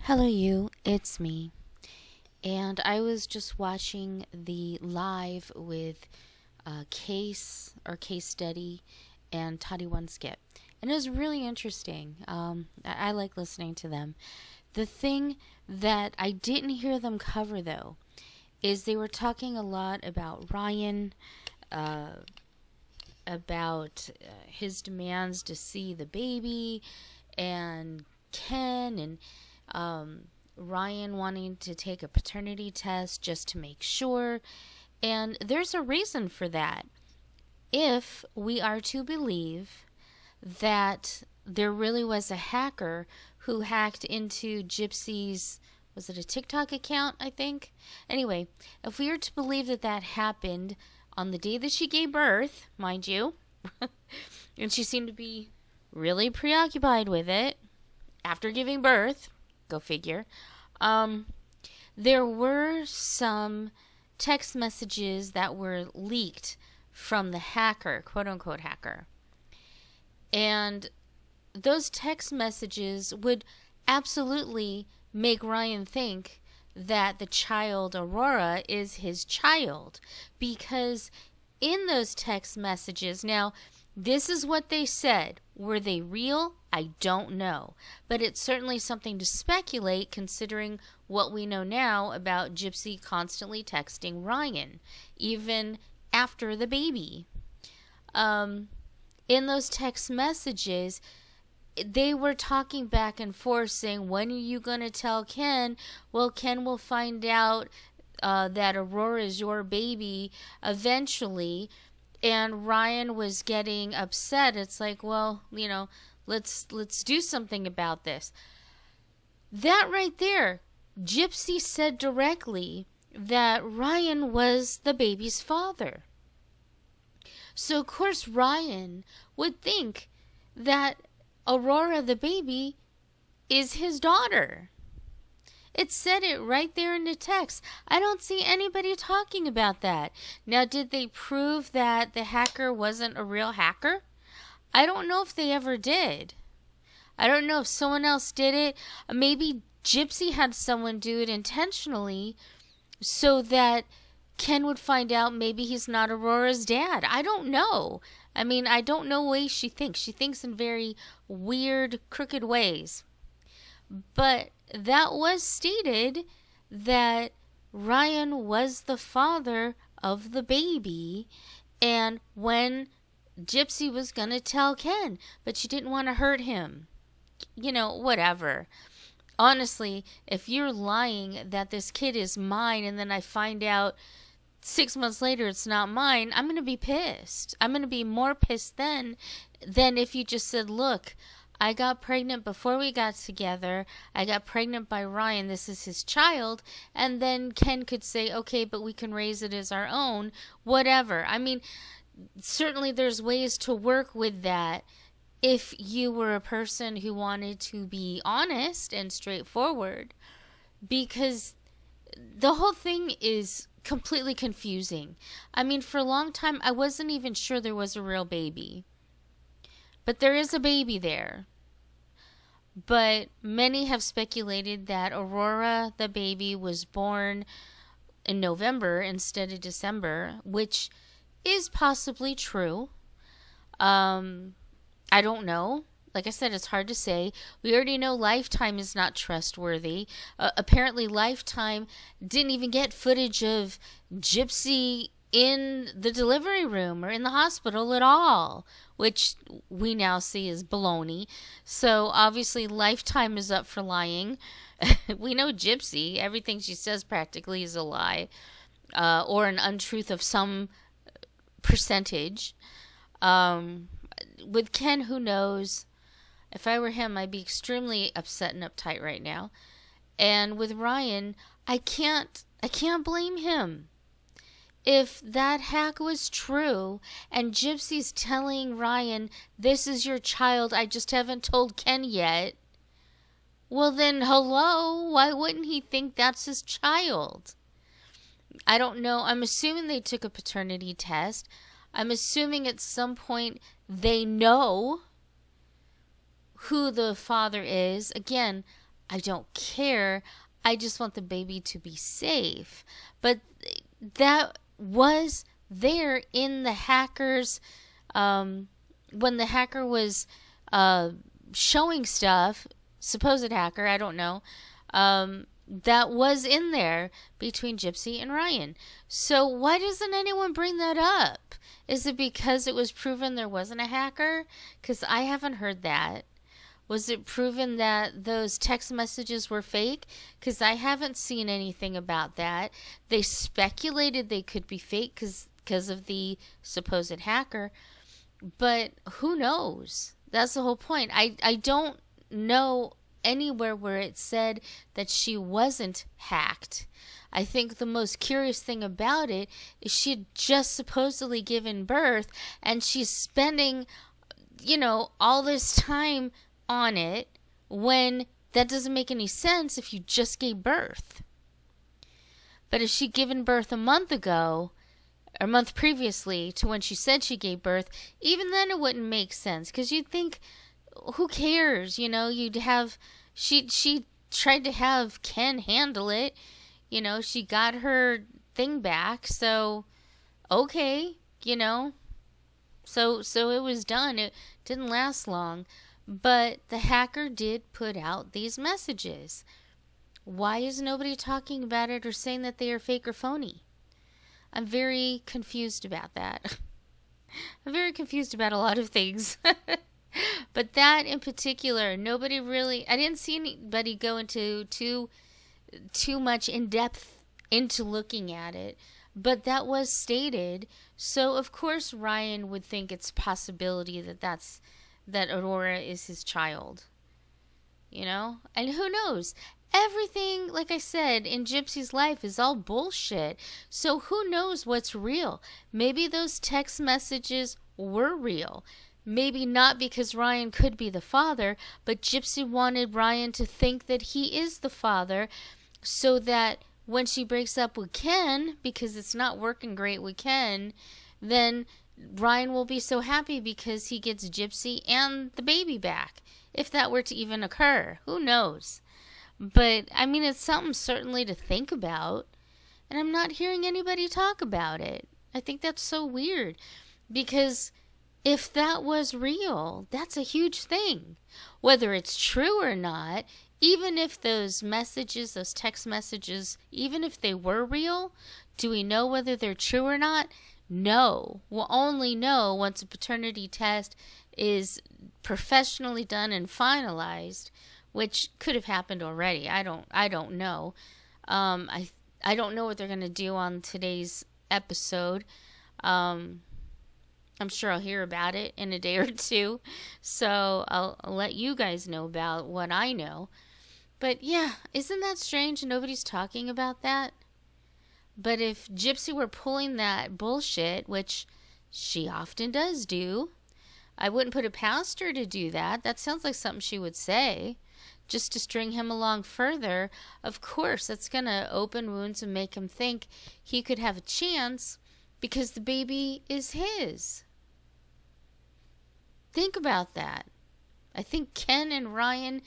Hello, you. It's me. And I was just watching the live with Case Study and Toddy One Skip. And it was really interesting. I like listening to them. The thing that I didn't hear them cover, though, is they were talking a lot about Ryan, about his demands to see the baby, and Ken, and Ryan wanting to take a paternity test just to make sure. And there's a reason for that. If we are to believe that there really was a hacker who hacked into Gypsy's, was it a TikTok account, I think? Anyway, if we are to believe that that happened on the day that she gave birth, mind you, and she seemed to be really preoccupied with it after giving birth, go figure, there were some text messages that were leaked from the hacker, quote-unquote hacker. And those text messages would absolutely make Ryan think that the child, Aurora, is his child. Because in those text messages, now, this is what they said. Were they real? I don't know. But it's certainly something to speculate considering what we know now about Gypsy constantly texting Ryan, even after the baby. In those text messages, they were talking back and forth saying, when are you going to tell Ken? Well, Ken will find out that Aurora is your baby eventually. And Ryan was getting upset. It's like, well, let's do something about this. That right there, Gypsy said directly that Ryan was the baby's father. So, of course, Ryan would think that Aurora, the baby, is his daughter. It said it right there in the text. I don't see anybody talking about that. Now, did they prove that the hacker wasn't a real hacker? I don't know if they ever did. I don't know if someone else did it. Maybe Gypsy had someone do it intentionally so that Ken would find out maybe he's not Aurora's dad. I don't know. I mean, I don't know ways she thinks. She thinks in very weird, crooked ways. But that was stated that Ryan was the father of the baby, and when Gypsy was going to tell Ken, but she didn't want to hurt him. Whatever. Honestly, if you're lying that this kid is mine and then I find out 6 months later it's not mine, I'm going to be pissed. I'm going to be more pissed then than if you just said, look, I got pregnant before we got together. I got pregnant by Ryan. This is his child. And then Ken could say, okay, but we can raise it as our own. Whatever. I mean, certainly there's ways to work with that if you were a person who wanted to be honest and straightforward. Because the whole thing is completely confusing. I mean, for a long time, I wasn't even sure there was a real baby. But there is a baby there. But many have speculated that Aurora, the baby, was born in November instead of December, which is possibly true. I don't know. Like I said, it's hard to say. We already know Lifetime is not trustworthy. Apparently, Lifetime didn't even get footage of Gypsy in the delivery room or in the hospital at all, which we now see is baloney. So obviously Lifetime is up for lying. We know Gypsy, everything she says practically is a lie, or an untruth of some percentage. With Ken, who knows? If I were him, I'd be extremely upset and uptight right now. And with Ryan, I can't blame him. If that hack was true and Gypsy's telling Ryan, this is your child, I just haven't told Ken yet, well then, hello, why wouldn't he think that's his child? I don't know. I'm assuming they took a paternity test. I'm assuming at some point they know who the father is. Again, I don't care. I just want the baby to be safe. But that was there in the hacker's, when the hacker was showing stuff, supposed hacker, I don't know, that was in there between Gypsy and Ryan. So why doesn't anyone bring that up? Is it because it was proven there wasn't a hacker? Because I haven't heard that. Was it proven that those text messages were fake? Because I haven't seen anything about that. They speculated they could be fake because of the supposed hacker. But who knows? That's the whole point. I don't know anywhere where it said that she wasn't hacked. I think the most curious thing about it is she had just supposedly given birth, and she's spending, all this time on it when that doesn't make any sense if you just gave birth. But if she'd given birth a month ago, or a month previously to when she said she gave birth, even then it wouldn't make sense, because you'd think, who cares? You'd have, she tried to have Ken handle it. She got her thing back, so okay, so it was done. It didn't last long. But the hacker did put out these messages. Why is nobody talking about it or saying that they are fake or phony? I'm very confused about that. I'm very confused about a lot of things. But that in particular, I didn't see anybody go into too much in depth into looking at it. But that was stated. So of course Ryan would think it's a possibility that Aurora is his child. And who knows? Everything, like I said, in Gypsy's life is all bullshit. So who knows what's real? Maybe those text messages were real. Maybe not, because Ryan could be the father, but Gypsy wanted Ryan to think that he is the father, so that when she breaks up with Ken, because it's not working great with Ken, then Ryan will be so happy because he gets Gypsy and the baby back. If that were to even occur, who knows? But it's something certainly to think about, and I'm not hearing anybody talk about it. I think that's so weird, because if that was real, that's a huge thing. Whether it's true or not, even if those messages, those text messages, even if they were real, do we know whether they're true or not? No. We'll only know once a paternity test is professionally done and finalized, which could have happened already. I don't know. I don't know what they're going to do on today's episode. I'm sure I'll hear about it in a day or two. So I'll let you guys know about what I know. But yeah, isn't that strange? Nobody's talking about that. But if Gypsy were pulling that bullshit, which she often does do, I wouldn't put it past her to do that. That sounds like something she would say, just to string him along further. Of course, that's going to open wounds and make him think he could have a chance because the baby is his. Think about that. I think Ken and Ryan,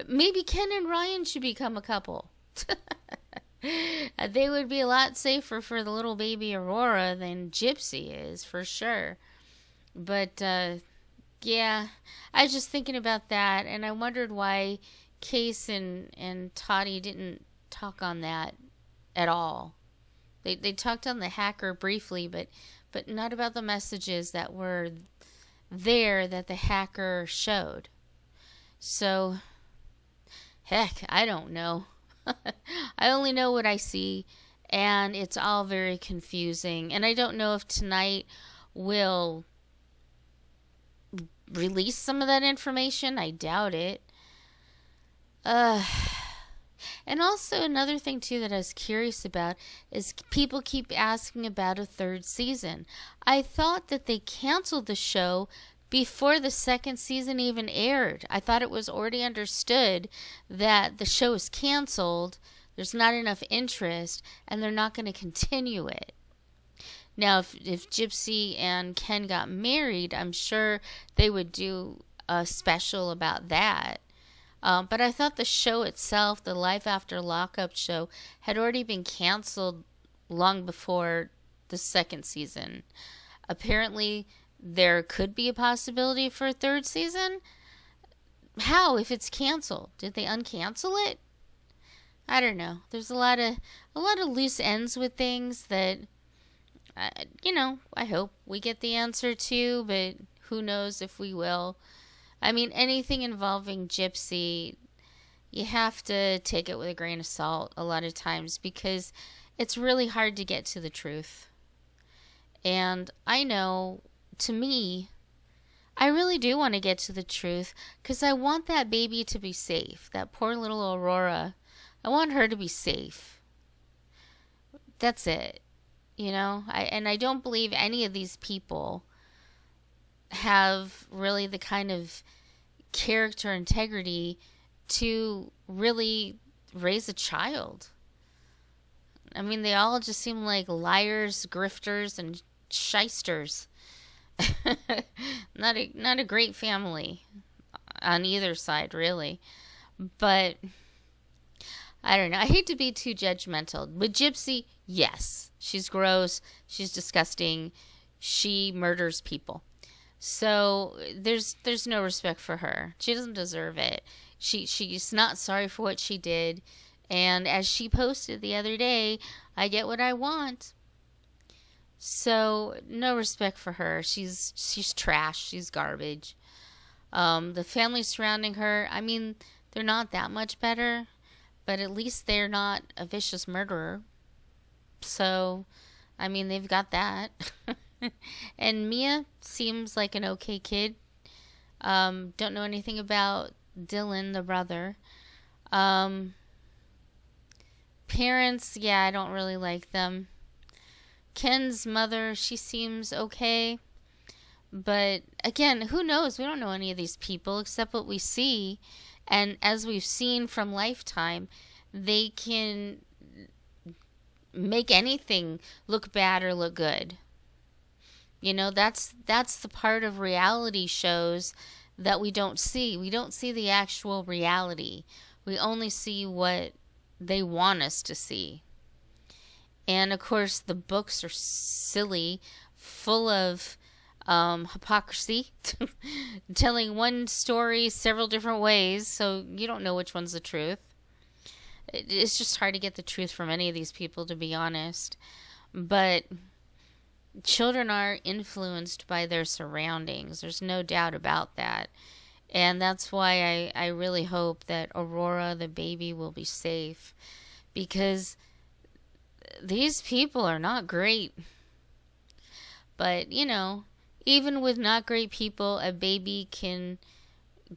maybe Ken and Ryan should become a couple. They would be a lot safer for the little baby Aurora than Gypsy is, for sure. But, yeah, I was just thinking about that, and I wondered why Case and Toddy didn't talk on that at all. They talked on the hacker briefly, but not about the messages that were there that the hacker showed. So, heck, I don't know. I only know what I see, and it's all very confusing. And I don't know if tonight will release some of that information. I doubt it. And also another thing too that I was curious about is people keep asking about a third season. I thought that they canceled the show before the second season even aired. I thought it was already understood that the show is canceled, there's not enough interest, and they're not going to continue it. Now, if Gypsy and Ken got married, I'm sure they would do a special about that. But I thought the show itself, the Life After Lockup show, had already been canceled long before the second season. Apparently, there could be a possibility for a third season. How, if it's canceled? Did they uncancel it? I don't know. There's a lot of loose ends with things that, I hope we get the answer to, but who knows if we will. I mean, anything involving Gypsy, you have to take it with a grain of salt a lot of times, because it's really hard to get to the truth. And I know, to me, I really do want to get to the truth, because I want that baby to be safe. That poor little Aurora. I want her to be safe. That's it. I don't believe any of these people have really the kind of character integrity to really raise a child. I mean, they all just seem like liars, grifters, and shysters. Not a great family on either side, really. But I don't know. I hate to be too judgmental. With Gypsy, yes, she's gross, she's disgusting, she murders people. So there's no respect for her. She doesn't deserve it. She's not sorry for what she did. And as she posted the other day, I get what I want. So no respect for her. She's trash. She's garbage. The family surrounding her, I mean, they're not that much better, but at least they're not a vicious murderer. So, I mean, they've got that. And Mia seems like an okay kid. Don't know anything about Dylan, the brother. Parents, yeah, I don't really like them. Ken's mother, she seems okay. But again, who knows? We don't know any of these people except what we see. And as we've seen from Lifetime, they can make anything look bad or look good. That's the part of reality shows that we don't see. We don't see the actual reality. We only see what they want us to see. And of course, the books are silly, full of hypocrisy, telling one story several different ways, so you don't know which one's the truth. It's just hard to get the truth from any of these people, to be honest. But children are influenced by their surroundings. There's no doubt about that. And that's why I really hope that Aurora, the baby, will be safe. Because these people are not great. But, even with not great people, a baby can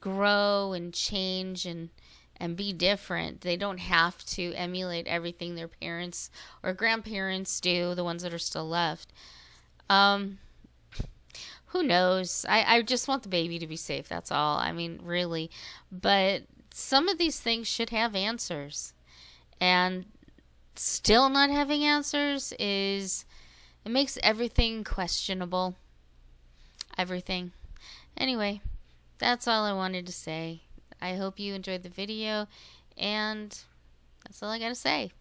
grow and change and be different. They don't have to emulate everything their parents or grandparents do, the ones that are still left. Who knows? I just want the baby to be safe, that's all. I mean, really. But some of these things should have answers. And still not having answers it makes everything questionable. Everything. Anyway, that's all I wanted to say. I hope you enjoyed the video, and that's all I gotta say.